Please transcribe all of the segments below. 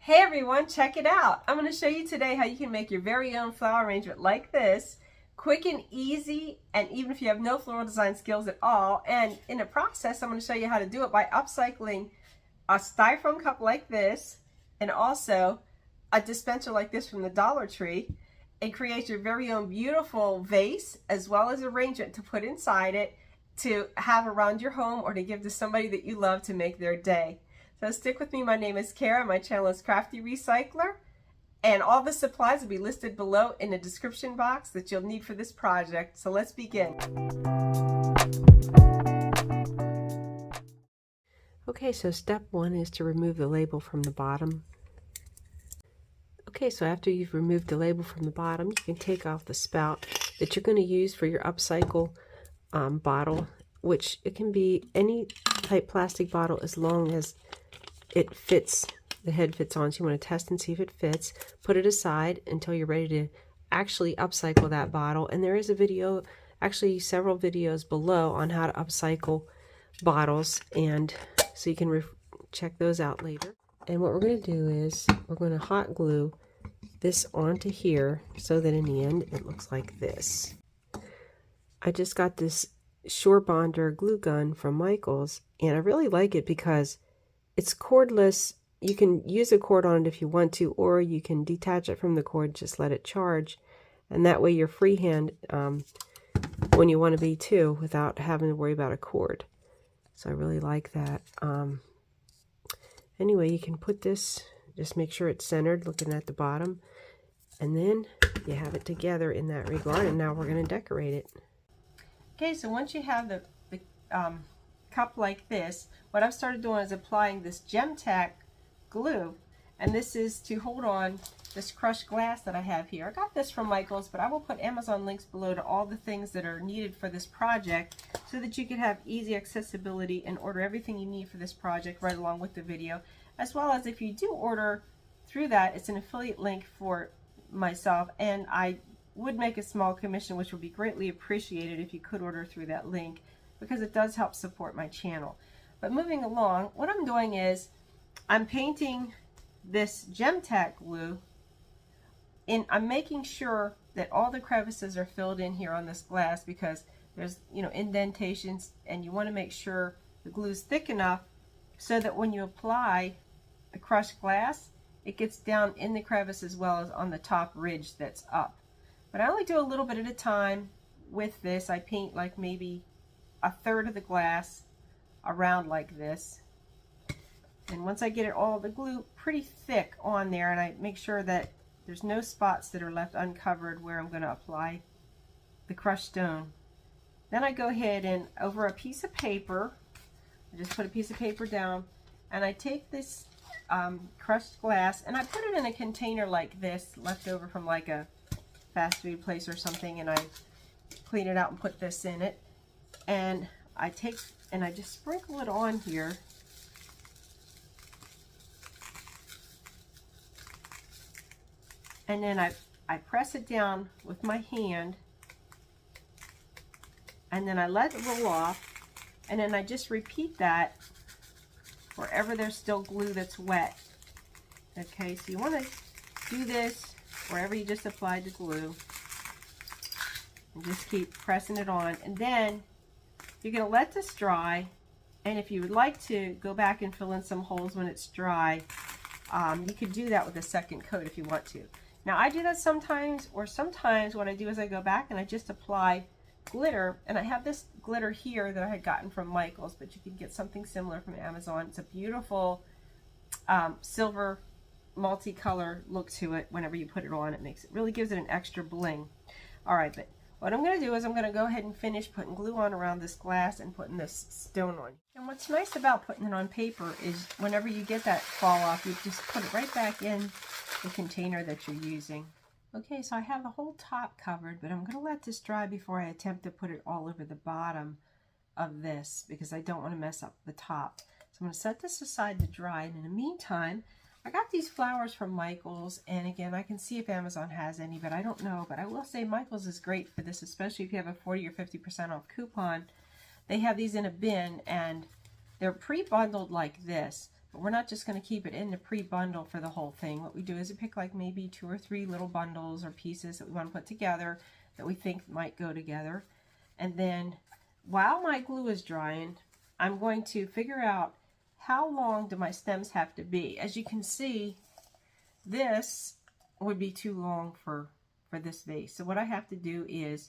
Hey everyone, check it out. I'm going to show you today how you can make your very own flower arrangement like this, quick and easy, and even if you have no floral design skills at all. And in the process, I'm going to show you how to do it by upcycling a styrofoam cup like this and also a dispenser like this from the Dollar Tree, and create your very own beautiful vase as well as arrangement to put inside it to have around your home or to give to somebody that you love to make their day. So stick with me. My name is Kara. My channel is Crafty Recycler, and all the supplies will be listed below in the description box that you'll need for this project. So let's begin. Okay, so step one is to remove the label from the bottom. Okay, so after you've removed the label from the bottom, you can take off the spout that you're going to use for your upcycle bottle, which it can be any type plastic bottle as long as it fits, the head fits on. So you want to test and see if it fits. Put it aside until you're ready to actually upcycle that bottle. And there is a video, actually several videos below on how to upcycle bottles, and so you can check those out later. And what we're going to do is we're going to hot glue this onto here so that in the end it looks like this. I just got this Shore Bonder glue gun from Michael's, and I really like it because it's cordless. You can use a cord on it if you want to, or you can detach it from the cord, just let it charge, and that way you're freehand when you want to be too, without having to worry about a cord. So I really like that. Anyway, you can put this, just make sure it's centered, looking at the bottom, and then you have it together in that regard. And now we're going to decorate it. Okay, so once you have the cup like this, what I've started doing is applying this Gem-Tac glue, and this is to hold on this crushed glass that I have here. I got this from Michael's, but I will put Amazon links below to all the things that are needed for this project so that you can have easy accessibility and order everything you need for this project right along with the video, as well as if you do order through that, it's an affiliate link for myself, and I would make a small commission, which would be greatly appreciated if you could order through that link, because it does help support my channel. But moving along, what I'm doing is I'm painting this Gem-Tac glue, and I'm making sure that all the crevices are filled in here on this glass, because there's, you know, indentations, and you want to make sure the glue is thick enough so that when you apply the crushed glass, it gets down in the crevice as well as on the top ridge that's up. But I only do a little bit at a time with this. I paint like maybe a third of the glass around like this. And once I get it all the glue pretty thick on there, and I make sure that there's no spots that are left uncovered where I'm going to apply the crushed stone, then I go ahead and over a piece of paper, I just put a piece of paper down, and I take this crushed glass and I put it in a container like this, left over from like a fast food place or something, and I clean it out and put this in it, and I take and I just sprinkle it on here. And then I press it down with my hand, and then I let it roll off, and then I just repeat that wherever there's still glue that's wet. Okay, so you want to do this wherever you just applied the glue, and just keep pressing it on. And then you're going to let this dry, and if you would like to go back and fill in some holes when it's dry, you could do that with a second coat if you want to. Now I do that sometimes, or sometimes what I do is I go back and I just apply glitter, and I have this glitter here that I had gotten from Michael's, but you can get something similar from Amazon. It's a beautiful silver multicolor look to it. Whenever you put it on, it really gives it an extra bling. Alright, but what I'm going to do is I'm going to go ahead and finish putting glue on around this glass and putting this stone on. And what's nice about putting it on paper is whenever you get that fall off, you just put it right back in the container that you're using. Okay, so I have the whole top covered, but I'm going to let this dry before I attempt to put it all over the bottom of this, because I don't want to mess up the top. So I'm going to set this aside to dry, and in the meantime, I got these flowers from Michael's, and again, I can see if Amazon has any, but I don't know. But I will say Michael's is great for this, especially if you have a 40 or 50% off coupon. They have these in a bin, and they're pre-bundled like this. But we're not just going to keep it in the pre-bundle for the whole thing. What we do is we pick like maybe 2 or 3 little bundles or pieces that we want to put together that we think might go together. And then while my glue is drying, I'm going to figure out how long do my stems have to be. As you can see, this would be too long for this vase. So what I have to do is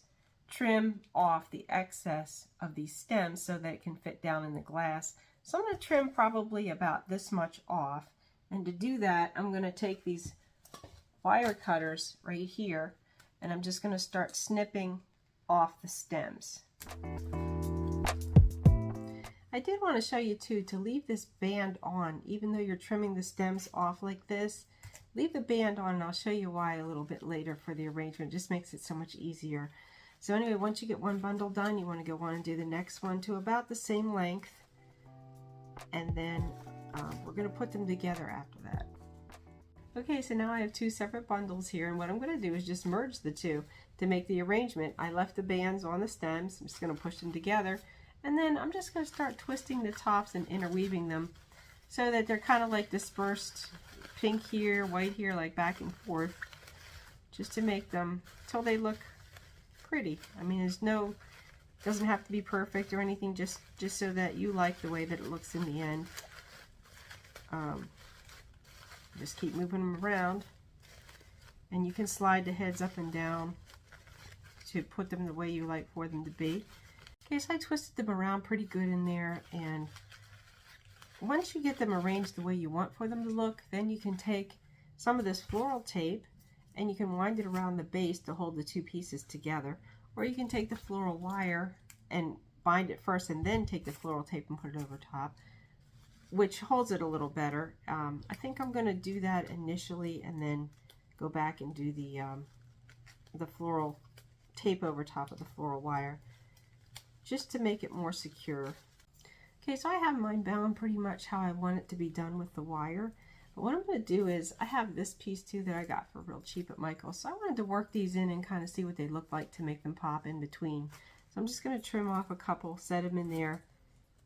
trim off the excess of these stems so that it can fit down in the glass. So I'm going to trim probably about this much off. And to do that, I'm going to take these wire cutters right here, and I'm just going to start snipping off the stems. I did want to show you too, to leave this band on, even though you're trimming the stems off like this, leave the band on, and I'll show you why a little bit later for the arrangement. It just makes it so much easier. So anyway, once you get one bundle done, you want to go on and do the next one to about the same length, and then we're going to put them together after that. Okay, so now I have 2 separate bundles here, and what I'm going to do is just merge the 2 to make the arrangement. I left the bands on the stems. I'm just going to push them together, and then I'm just going to start twisting the tops and interweaving them so that they're kind of like dispersed, pink here, white here, like back and forth, just to make them till they look pretty. I mean, doesn't have to be perfect or anything, just so that you like the way that it looks in the end. Just keep moving them around, and you can slide the heads up and down to put them the way you like for them to be. Okay, so I twisted them around pretty good in there, and once you get them arranged the way you want for them to look, then you can take some of this floral tape and you can wind it around the base to hold the 2 pieces together, or you can take the floral wire and bind it first and then take the floral tape and put it over top, which holds it a little better. I think I'm going to do that initially and then go back and do the floral tape over top of the floral wire, just to make it more secure. Okay, so I have mine bound pretty much how I want it to be done with the wire. But what I'm going to do is, I have this piece too that I got for real cheap at Michael's. So I wanted to work these in and kind of see what they look like to make them pop in between. So I'm just going to trim off a couple, set them in there,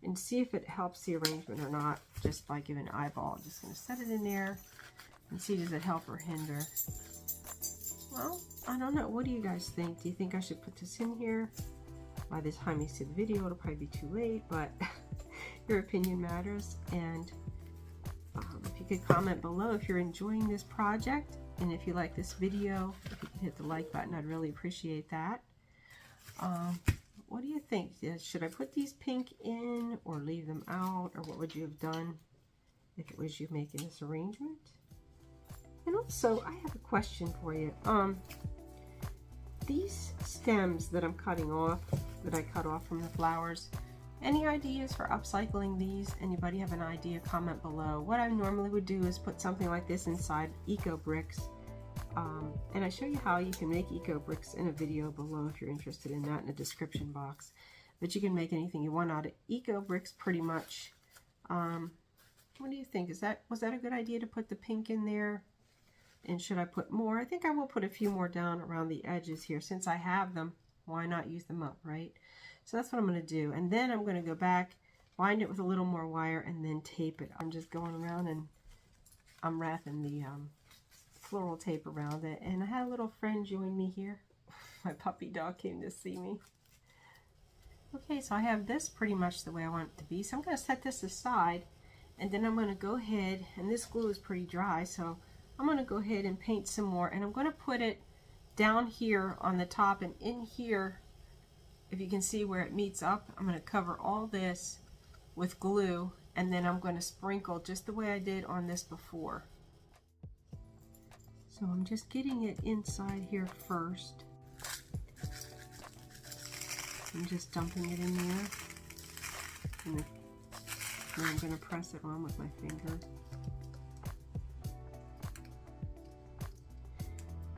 and see if it helps the arrangement or not, just by giving an eyeball. I'm just going to set it in there and see, does it help or hinder. Well, I don't know. What do you guys think? Do you think I should put this in here? By the time you see the video, it'll probably be too late, but your opinion matters. And if you could comment below if you're enjoying this project, and if you like this video, if you could hit the like button, I'd really appreciate that. What do you think? Should I put these pink in or leave them out, or what would you have done if it was you making this arrangement? And also, I have a question for you. These stems that I'm cutting off, that I cut off from the flowers, any ideas for upcycling these? Anybody have an idea? Comment below. What I normally would do is put something like this inside eco bricks, and I show you how you can make eco bricks in a video below if you're interested in that, in the description box. But you can make anything you want out of eco bricks pretty much. What do you think? Was that a good idea to put the pink in there? And should I put more? I think I will put a few more down around the edges here. Since I have them, why not use them up, right? So that's what I'm going to do. And then I'm going to go back, bind it with a little more wire, and then tape it. I'm just going around and I'm wrapping the floral tape around it. And I had a little friend join me here. My puppy dog came to see me. Okay, so I have this pretty much the way I want it to be. So I'm going to set this aside, and then I'm going to go ahead, and this glue is pretty dry, so I'm going to go ahead and paint some more, and I'm going to put it down here on the top, and in here, if you can see where it meets up, I'm going to cover all this with glue, and then I'm going to sprinkle just the way I did on this before. So I'm just getting it inside here first. I'm just dumping it in there, and then I'm going to press it on with my finger.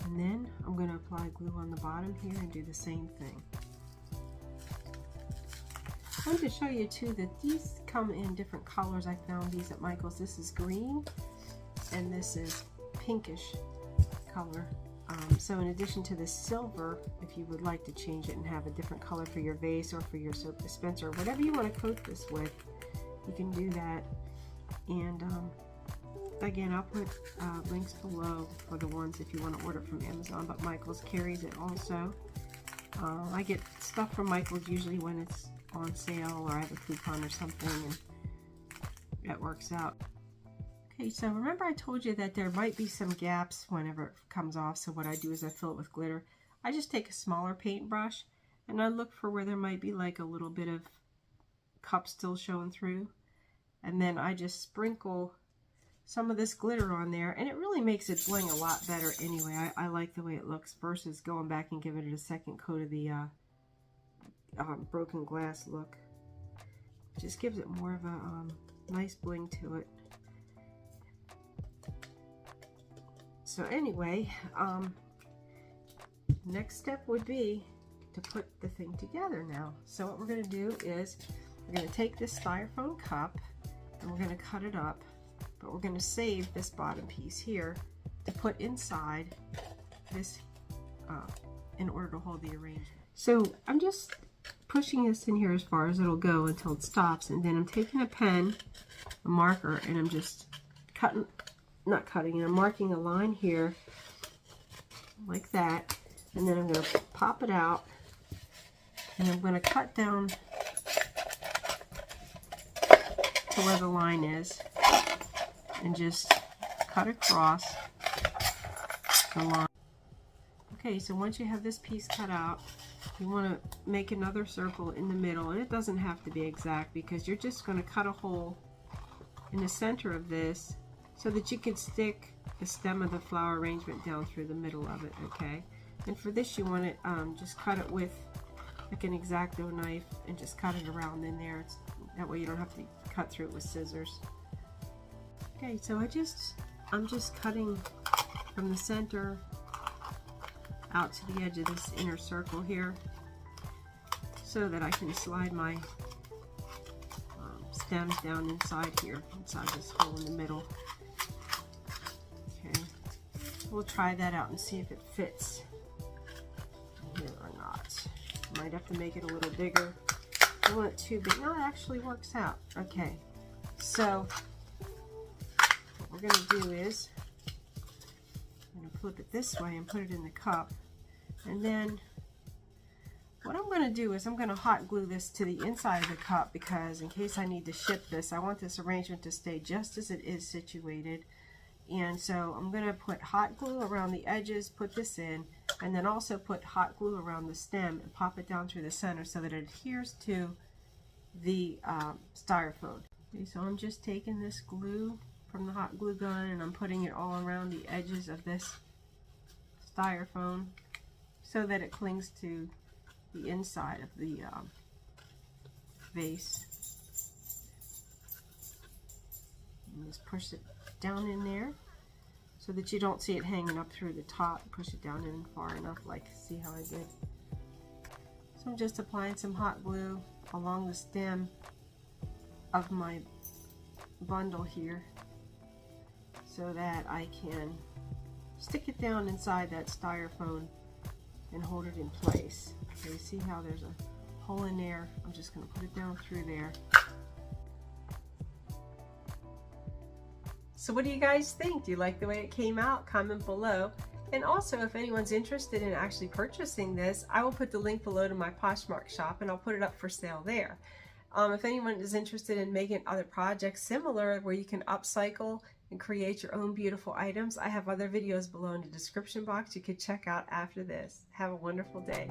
And then I'm going to apply glue on the bottom here and do the same thing. I wanted to show you too that these come in different colors. I found these at Michael's. This is green and this is pinkish color. So in addition to the silver, if you would like to change it and have a different color for your vase or for your soap dispenser, whatever you want to coat this with, you can do that. And again, I'll put links below for the ones if you want to order from Amazon, but Michaels carries it also. I get stuff from Michaels usually when it's on sale or I have a coupon or something, and that works out. Okay, so remember I told you that there might be some gaps whenever it comes off, so what I do is I fill it with glitter. I just take a smaller paintbrush and I look for where there might be like a little bit of cup still showing through, and then I just sprinkle some of this glitter on there, and it really makes it bling a lot better anyway. I like the way it looks versus going back and giving it a second coat of the broken glass look. It just gives it more of a nice bling to it. So anyway, next step would be to put the thing together now. So what we're going to do is we're going to take this styrofoam cup and we're going to cut it up, but we're going to save this bottom piece here to put inside this in order to hold the arrangement. So I'm just pushing this in here as far as it'll go until it stops, and then I'm taking a pen, a marker, and I'm just I'm marking a line here like that, and then I'm going to pop it out, and I'm going to cut down to where the line is and just cut across the line. Okay, so once you have this piece cut out, you want to make another circle in the middle, and it doesn't have to be exact because you're just going to cut a hole in the center of this so that you can stick the stem of the flower arrangement down through the middle of it, okay? And for this you want to just cut it with like an X-Acto knife and just cut it around in there. That way you don't have to cut through it with scissors. Okay, so I'm just cutting from the center out to the edge of this inner circle here so that I can slide my stems down inside here, inside this hole in the middle. Okay, we'll try that out and see if it fits here or not. Might have to make it a little bigger. I don't want it too big. No, it actually works out. Okay, so what we're going to do is I'm going to flip it this way and put it in the cup, and then what I'm going to do is I'm going to hot glue this to the inside of the cup, because in case I need to ship this, I want this arrangement to stay just as it is situated. And so I'm going to put hot glue around the edges, put this in, and then also put hot glue around the stem and pop it down through the center so that it adheres to the styrofoam. Okay, so I'm just taking this glue from the hot glue gun and I'm putting it all around the edges of this styrofoam so that it clings to the inside of the vase. And just push it down in there so that you don't see it hanging up through the top. Push it down in far enough, like see how I did. So I'm just applying some hot glue along the stem of my bundle here so that I can stick it down inside that styrofoam and hold it in place. Okay, see how there's a hole in there? I'm just going to put it down through there. So what do you guys think? Do you like the way it came out? Comment below. And also, if anyone's interested in actually purchasing this, I will put the link below to my Poshmark shop and I'll put it up for sale there. If anyone is interested in making other projects similar where you can upcycle and create your own beautiful items, I have other videos below in the description box you could check out after this. Have a wonderful day.